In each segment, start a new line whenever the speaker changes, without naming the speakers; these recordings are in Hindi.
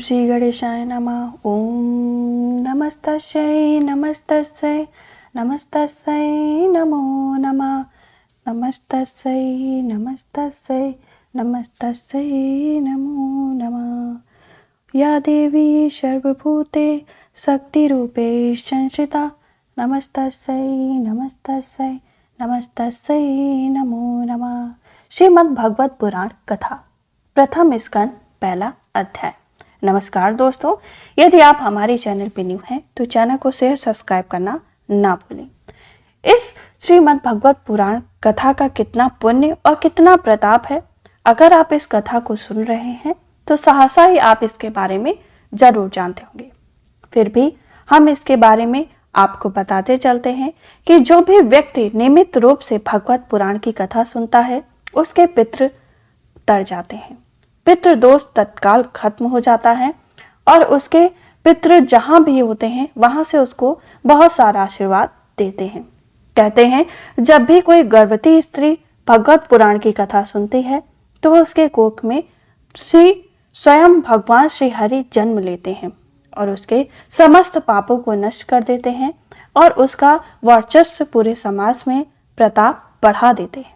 श्री गणेशाय नमः। ओम नमस्तस्यै नमस्तस्यै नमस्तस्यै नमो नमः। नमस्तस्यै नमस्तस्यै नमस्तस्यै नमो नमः। या देवी सर्वभूते शक्तिरूपे संस्थिता नमस्तस्यै नमस्तस्यै नमस्तस्यै नमो नमः। श्रीमद् भागवत पुराण कथा प्रथम स्कंद पहला अध्याय। नमस्कार दोस्तों, यदि आप हमारे चैनल पे न्यू हैं तो चैनल को शेयर सब्सक्राइब करना ना भूलें। इस श्रीमद् भागवत पुराण कथा का कितना पुण्य और कितना प्रताप है। अगर आप इस कथा को सुन रहे हैं तो सहसा ही आप इसके बारे में जरूर जानते होंगे। फिर भी हम इसके बारे में आपको बताते चलते हैं कि जो भी व्यक्ति नियमित रूप से भगवत पुराण की कथा सुनता है उसके पितृ तर जाते हैं, पितृ दोष तत्काल खत्म हो जाता है और उसके पितृ जहां भी होते हैं वहां से उसको बहुत सारा आशीर्वाद देते हैं। कहते हैं जब भी कोई गर्भवती स्त्री भगवत पुराण की कथा सुनती है तो उसके कोख में स्वयं भगवान श्री हरि जन्म लेते हैं और उसके समस्त पापों को नष्ट कर देते हैं और उसका वर्चस्व पूरे समाज में प्रताप बढ़ा देते हैं।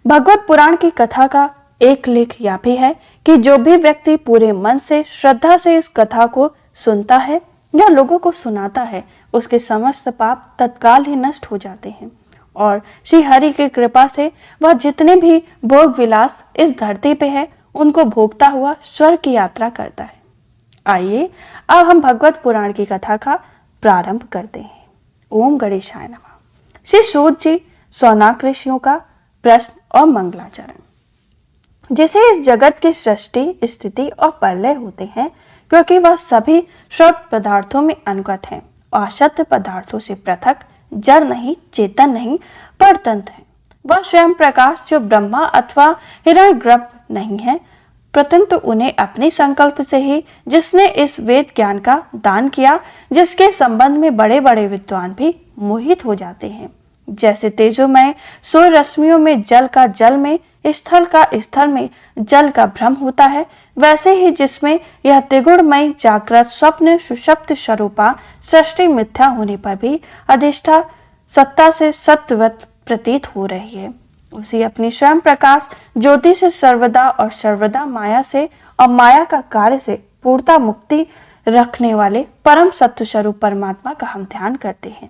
भगवत पुराण की कथा का एक लेख यह भी है कि जो भी व्यक्ति पूरे मन से श्रद्धा से इस कथा को सुनता है या लोगों को सुनाता है उसके समस्त पाप तत्काल ही नष्ट हो जाते हैं और श्री हरि की कृपा से वह जितने भी भोग विलास इस धरती पे है उनको भोगता हुआ स्वर्ग की यात्रा करता है। आइए अब हम भगवत पुराण की कथा का प्रारंभ करते हैं। ओम गणेशाय नमः। श्री सूत जी शौनक ऋषियों का प्रश्न और मंगलाचरण। जिसे इस जगत की सृष्टि स्थिति और प्रलय होते हैं क्योंकि वह सभी श्रौत पदार्थों में अनुगत हैं और असत्य पदार्थों से पृथक जड़ नहीं, चेतन नहीं, परतंत्र है। वह स्वयं प्रकाश जो ब्रह्मा अथवा हिरण्यगर्भ नहीं है, परंतु उन्हें अपने संकल्प से ही जिसने इस वेद ज्ञान का दान किया, जिसके संबंध में बड़े बड़े विद्वान भी मोहित हो जाते हैं। जैसे तेजोमय सूर्य रश्मियों में जल का जल में, स्थल का स्थल में जल का भ्रम होता है, वैसे ही जिसमें यह त्रिगुणमय जागृत स्वप्न सुषुप्त स्वरूपा सृष्टि मिथ्या होने पर भी अधिष्ठा सत्ता से सत्वत प्रतीत हो रही है, उसी अपनी स्वयं प्रकाश ज्योति से सर्वदा और सर्वदा माया से और माया का कार्य से पूर्णता मुक्ति रखने वाले परम सत्य स्वरूप परमात्मा का हम ध्यान करते हैं।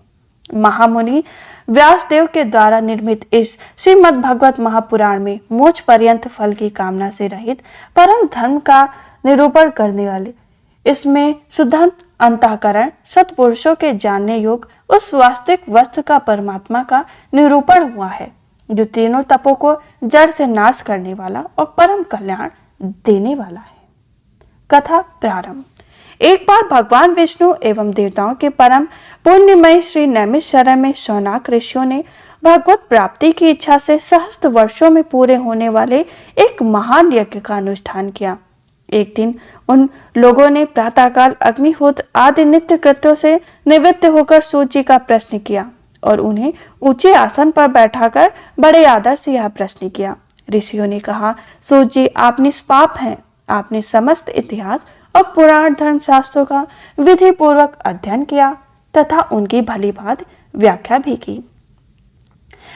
महामुनि व्यासदेव के द्वारा निर्मित इस श्रीमद् भागवत महापुराण में मोक्ष पर्यंत फल की कामना से रहित परम धर्म का निरूपण करने वाले इसमें शुद्ध अंतःकरण सत्पुरुषों के जानने योग्य उस वास्तविक वस्तु का परमात्मा का निरूपण हुआ है जो तीनों तपों को जड़ से नाश करने वाला और परम कल्याण देने वाला है। कथा प्रारंभ। एक बार भगवान विष्णु एवं देवताओं के परम पुण्यमय श्री नैमिषारण्य में शौनक ऋषियों ने भगवत प्राप्ति की इच्छा से सहस्त्र वर्षों में पूरे होने वाले एक महान यज्ञ का अनुष्ठान किया। एक दिन उन लोगों ने प्रातःकाल अग्निहोत्र आदि नित्य कृत्यों से निवृत्त होकर सूत जी का प्रश्न किया और उन्हें ऊंचे आसन पर बैठाकर बड़े आदर से यह प्रश्न किया। ऋषियों ने कहा, सूत जी आप निष्पाप हैं। आपने समस्त इतिहास और पुराण धर्म शास्त्रों का विधि पूर्वक अध्ययन किया तथा उनकी भली भांति व्याख्या भी की।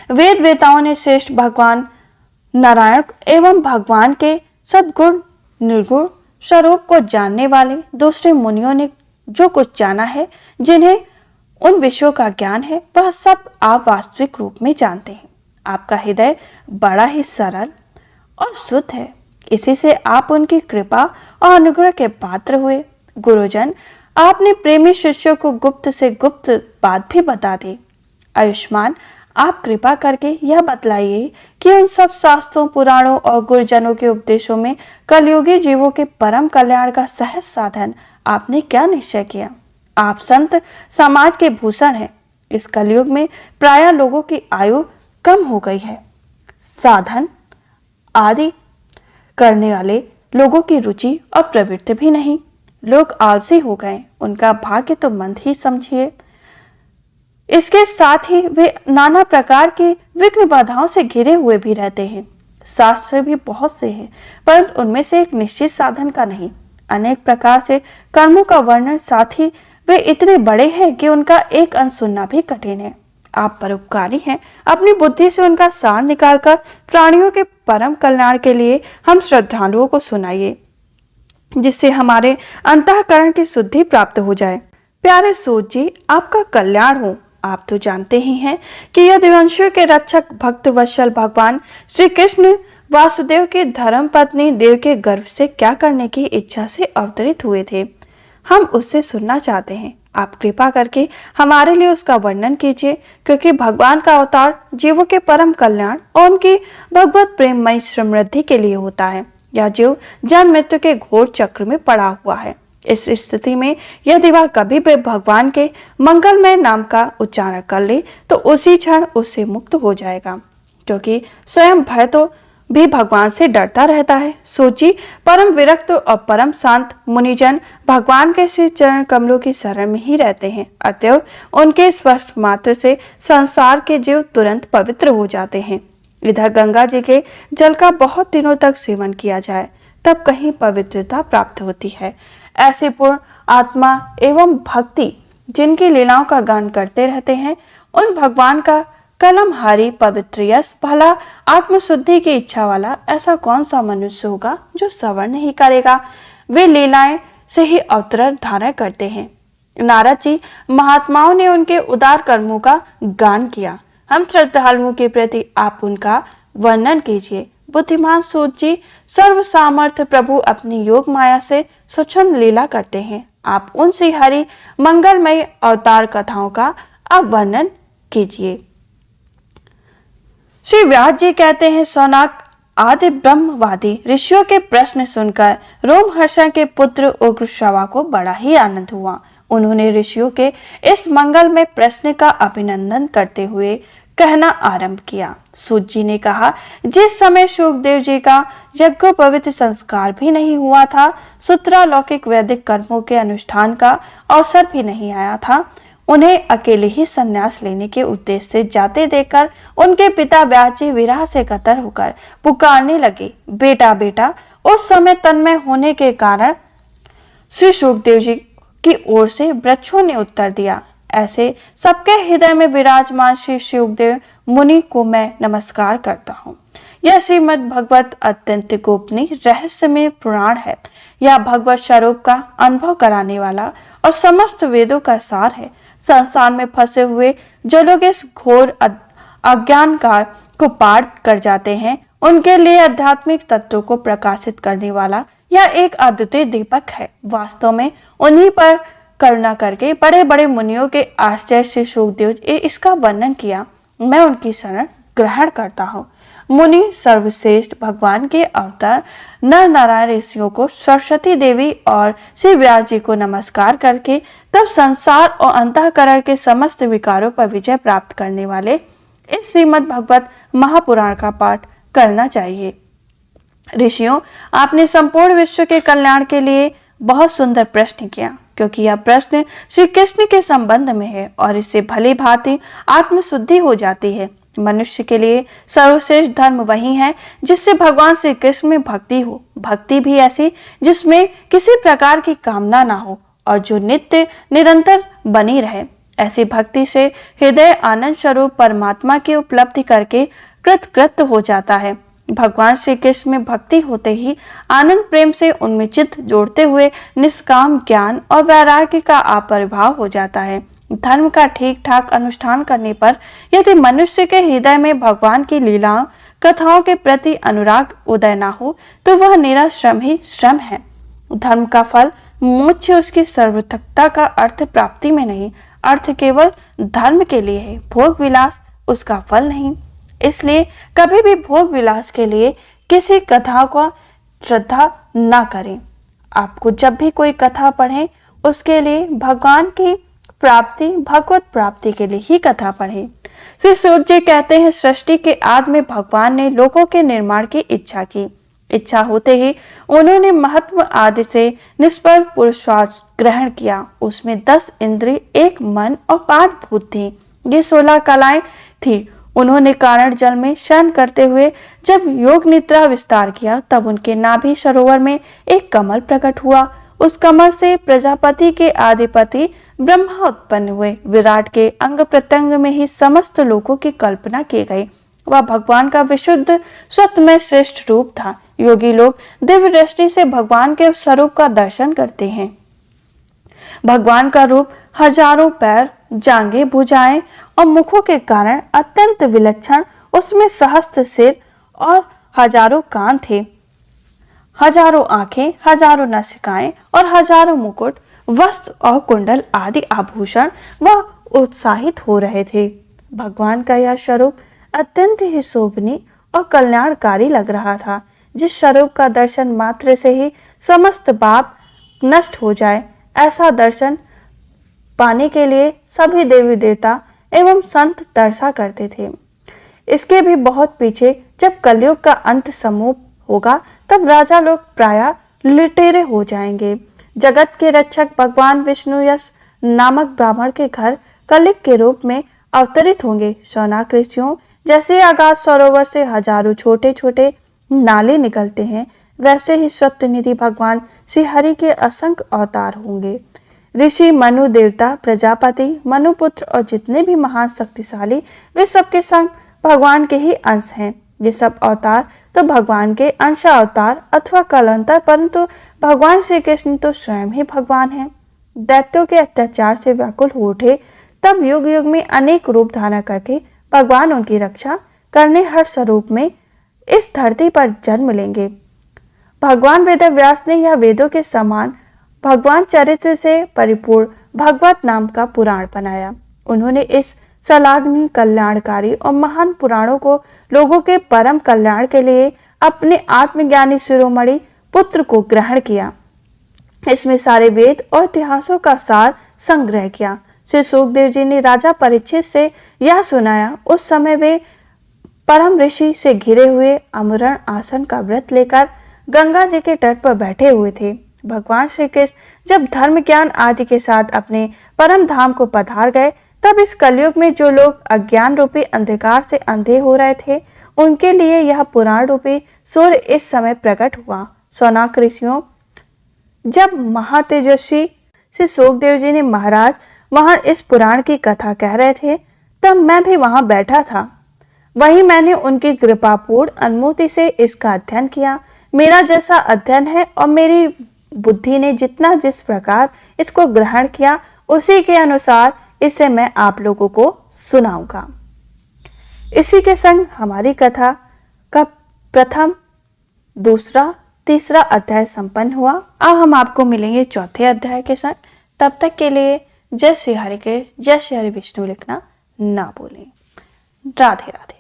वेद वेताओं ने श्रेष्ठ भगवान नारायण एवं भगवान के सद्गुण निर्गुण स्वरूप को जानने वाले दूसरे मुनियों ने जो कुछ जाना है, जिन्हें उन विषयों का ज्ञान है, वह सब आप वास्तविक रूप में जानते हैं। आपका हृदय बड़ा ही सरल और शुद्ध है, इसी से आप उनकी कृपा और अनुग्रह के पात्र हुए। गुरुजन, आपने प्रेमी शिष्यों को गुप्त से गुप्त बात भी बता दी। आयुष्मान, आप कृपा करके यह बतलाइए कि उन सब शास्त्रों पुराणों और गुरुजनों के उपदेशों में कलयुगी जीवों के परम कल्याण का सहज साधन आपने क्या निश्चय किया। आप संत समाज के भूषण हैं। इस कलयुग में प्रायः लोगों की आयु कम हो गई है। साधन आदि करने वाले लोगों की रुचि और प्रवृत्ति भी नहीं। लोग आलसी हो गए, उनका भाग्य तो मंद ही समझिए। इसके साथ ही वे नाना प्रकार की विघ्न बाधाओं से घिरे हुए भी रहते हैं। शास्त्र भी बहुत से हैं, परंतु उनमें से एक निश्चित साधन का नहीं। अनेक प्रकार से कर्मों का वर्णन, साथ ही वे इतने बड़े हैं कि उनका एक अंश सुनना भी कठिन है। आप परोपकारी हैं, अपनी बुद्धि से उनका सार निकालकर प्राणियों के परम कल्याण के लिए हम श्रद्धालुओं को सुनाइए, जिससे हमारे अंतःकरण की शुद्धि प्राप्त हो जाए। प्यारे सूत जी, आपका कल्याण हो। आप तो जानते ही हैं कि यदुवंशियों के रक्षक भक्त वत्सल भगवान श्री कृष्ण वासुदेव की धर्म पत्नी देव के गर्भ से क्या करने की इच्छा से अवतरित हुए थे। हम उससे सुनना चाहते हैं। आप कृपा करके हमारे लिए उसका वर्णन कीजिए, क्योंकि भगवान का अवतार जीवों के परम कल्याण और उनकी भगवत प्रेममयी समृद्धि के लिए होता है। यह जीव जन्म मृत्यु के घोर चक्र में पड़ा हुआ है। इस स्थिति में यदि वह कभी भी भगवान के मंगलमय नाम का उच्चारण कर ले तो उसी क्षण उससे मुक्त हो जाएगा, क्योंकि स्वयं भय तो भी भगवान से डरता रहता है। सोची, परम विरक्त और परम शांत मुनिजन भगवान के श्री चरण कमलों की शरण में ही रहते हैं। अतएव उनके स्पर्श मात्र से संसार के जीव तुरंत पवित्र हो जाते हैं। इधर गंगा जी के जल का बहुत दिनों तक सेवन किया जाए तब कहीं पवित्रता प्राप्त होती है। ऐसे पूर्ण आत्मा एवं भक्ति जिनकी लीलाओं का गान करते रहते हैं, उन भगवान का कलमहारी पवित्र यश भला आत्मशुद्धि की इच्छा वाला ऐसा कौन सा मनुष्य होगा जो श्रवण नहीं करेगा। वे लीलाएं से ही अवतरण धारण करते हैं। नारद जी महात्माओं ने उनके उदार कर्मों का गान किया। हम श्रद्धालुओं के प्रति आप उनका वर्णन कीजिए। बुद्धिमान सूत जी, सर्व सामर्थ्य प्रभु अपनी योग माया से स्वच्छंद लीला करते हैं। आप उन श्री हरि मंगलमय अवतार कथाओं का अब वर्णन कीजिए। श्री व्यास जी कहते हैं, सौनक आदि ब्रह्मवादी ऋषियों के प्रश्न सुनकर रोमहर्षण के पुत्र उग्रश्रवा को बड़ा ही आनंद हुआ। उन्होंने ऋषियों के इस मंगलमय प्रश्न का अभिनंदन करते हुए कहना आरंभ किया। सूत जी ने कहा, जिस समय शुकदेव जी का यज्ञोपवीत संस्कार भी नहीं हुआ था, सूत्रालौकिक वैदिक कर्मों के अनुष्ठान का अवसर भी नहीं आया था, उन्हें अकेले ही संन्यास लेने के उद्देश्य से जाते देखकर उनके पिता व्यास जी विरह से कतर होकर पुकारने लगे, बेटा बेटा। उस समय तन्मय होने के कारण श्री शुकदेव जी की ओर से वृक्षों ने उत्तर दिया, ऐसे सबके हृदय में विराजमान श्री शुकदेव मुनि को मैं नमस्कार करता हूँ। यह श्रीमद् भगवत अत्यंत गोपनीय रहस्यमय पुराण है। यह भगवत स्वरूप का अनुभव कराने वाला और समस्त वेदों का सार है। संसार में फंसे हुए जो लोग इस घोर अज्ञानकार को पार कर जाते हैं, उनके लिए आध्यात्मिक तत्वों को प्रकाशित करने वाला यह एक अद्वितीय दीपक है। वास्तव में उन्हीं पर करुणा करके बड़े बड़े मुनियों के आश्चर्य श्री शुकदेव ने इसका वर्णन किया। मैं उनकी शरण ग्रहण करता हूँ। मुनि सर्वश्रेष्ठ भगवान के अवतार नर नारायण ऋषियों को, सरस्वती देवी और श्री व्यास जी को नमस्कार करके तब संसार और अंतःकरण के समस्त विकारों पर विजय प्राप्त करने वाले इस श्रीमद् भगवत महापुराण का पाठ करना चाहिए। ऋषियों, आपने संपूर्ण विश्व के कल्याण के लिए बहुत सुंदर प्रश्न किया, क्योंकि यह प्रश्न श्री कृष्ण के संबंध में है और इससे भली भांति आत्मशुद्धि हो जाती है। मनुष्य के लिए सर्वश्रेष्ठ धर्म वही है जिससे भगवान श्री कृष्ण में भक्ति हो, भक्ति भी ऐसी जिसमें किसी प्रकार की कामना ना हो और जो नित्य निरंतर बनी रहे। ऐसी भक्ति से हृदय आनंद स्वरूप परमात्मा की उपलब्धि करके कृतकृत हो जाता है। भगवान श्री कृष्ण में भक्ति होते ही आनंद प्रेम से उनमें चित्त जोड़ते हुए निष्काम ज्ञान और वैराग्य का आविर्भाव हो जाता है। धर्म का ठीक ठाक अनुष्ठान करने पर यदि मनुष्य के हृदय में भगवान की लीलाओं कथाओं के प्रति अनुराग उदय ना हो तो वह निरा श्रम ही श्रम है। धर्म का फल मोक्ष उसकी सर्वथकता का अर्थ प्राप्ति में नहीं, अर्थ केवल धर्म के लिए है, भोग विलास उसका फल नहीं। इसलिए कभी भी भोग विलास के लिए किसी कथा को श्रद्धा ना करें। आपको जब भी कोई कथा पढ़ें उसके लिए भगवान की प्राप्ति, भगवत प्राप्ति के लिए ही कथा पढ़ें। श्री सूत जी कहते हैं, सृष्टि के आदि में भगवान ने लोगों के निर्माण की इच्छा की। इच्छा होते ही उन्होंने महत्व आदि से निष्फल पुरुषार्थ ग्रहण किया। उसमें 10 इंद्रिय, 1 मन और 5 भूत थी। ये 16 कलाएं थी। उन्होंने कारण जल में शयन करते हुए जब योग निद्रा विस्तार किया तब उनके नाभि सरोवर में एक कमल प्रकट हुआ। उस कमल से प्रजापति के आदिपति ब्रह्मा उत्पन्न हुए। विराट के अंग प्रत्यंग में ही समस्त लोकों की कल्पना की गई। वह भगवान का विशुद्ध स्वतः श्रेष्ठ रूप था। योगी लोग दिव्य दृष्टि से भगवान के उस स्वरूप का दर्शन करते हैं। भगवान का रूप हजारों पैर, जांघें, भुजाएं और मुखों के कारण अत्यंत विलक्षण, उसमें सहस्त्र सिर और हजारों कान थे, हजारों आंखें, हजारों नासिकाएं और हजारों मुकुट, वस्त्र और कुंडल आदि आभूषण वह उत्साहित हो रहे थे। भगवान का यह स्वरूप अत्यंत ही शोभनीय और कल्याणकारी लग रहा था। जिस स्वरूप का दर्शन मात्र से ही समस्त पाप नष्ट हो जाए, ऐसा दर्शन पाने के लिए सभी देवी देवता एवं संत तरसा करते थे। इसके भी बहुत पीछे जब कलयुग का अंत समूह होगा तब राजा लोग प्रायः लुटेरे हो जाएंगे। जगत के रक्षक भगवान विष्णु यश नामक ब्राह्मण के घर कलिक के रूप में अवतरित होंगे। शौनक ऋषियों जैसे अगाध सरोवर से हजारों छोटे छोटे नाले निकलते हैं, वैसे ही सत्यनिधि भगवान श्री हरि के असंख्य अवतार होंगे। ऋषि, मनु, देवता, प्रजापति, मनुपुत्र और जितने भी महान शक्तिशाली वे सबके संग भगवान के ही अंश हैं। ये सब अवतार तो भगवान के अंश अवतार अथवा कलंतर, परंतु भगवान श्री कृष्ण तो स्वयं ही भगवान हैं। दैत्यों के अत्याचार से व्याकुल हो उठे तब युग युग में अनेक रूप धारण करके भगवान उनकी रक्षा करने हर स्वरूप में इस धरती पर जन्म लेंगे। भगवान वेद व्यास ने यह वेदों के समान भगवान चरित्र से परिपूर्ण भगवत नाम का पुराण बनाया। उन्होंने इस सलाग्नी, कल्याणकारी और महान पुराणों को लोगों के परम कल्याण के लिए अपने आत्मज्ञानी शिरोमणि पुत्र को ग्रहण किया। इसमें सारे वेद और इतिहासों का सार संग्रह किया। श्री सुखदेव जी ने राजा परीक्षित से यह सुनाया। उस समय वे परम ऋषि से घिरे हुए अमरण आसन का व्रत लेकर गंगा जी के तट पर बैठे हुए थे। भगवान श्री कृष्ण जब धर्म ज्ञान आदि के साथ अपने परम धाम को पधार गए तब इस कलयुग में जो लोग अज्ञान रूपी अंधकार से अंधे हो रहे थे, उनके लिए यह पुराण रूपी सूर्य इस समय प्रकट हुआ। शौनक ऋषियों, जब महातेजस्वी श्री सुखदेव जी ने महाराज वहां इस पुराण की कथा कह रहे थे तब मैं भी वहां बैठा था। वहीं मैंने उनकी कृपापूर्ण अनुमति से इसका अध्ययन किया। मेरा जैसा अध्ययन है और मेरी बुद्धि ने जितना जिस प्रकार इसको ग्रहण किया उसी के अनुसार इसे मैं आप लोगों को सुनाऊंगा। इसी के संग हमारी कथा का प्रथम, दूसरा, तीसरा अध्याय संपन्न हुआ। अब हम आपको मिलेंगे चौथे अध्याय के संग। तब तक के लिए जय श्री हरि के जय श्री हरि विष्णु लिखना ना भूलें। राधे राधे।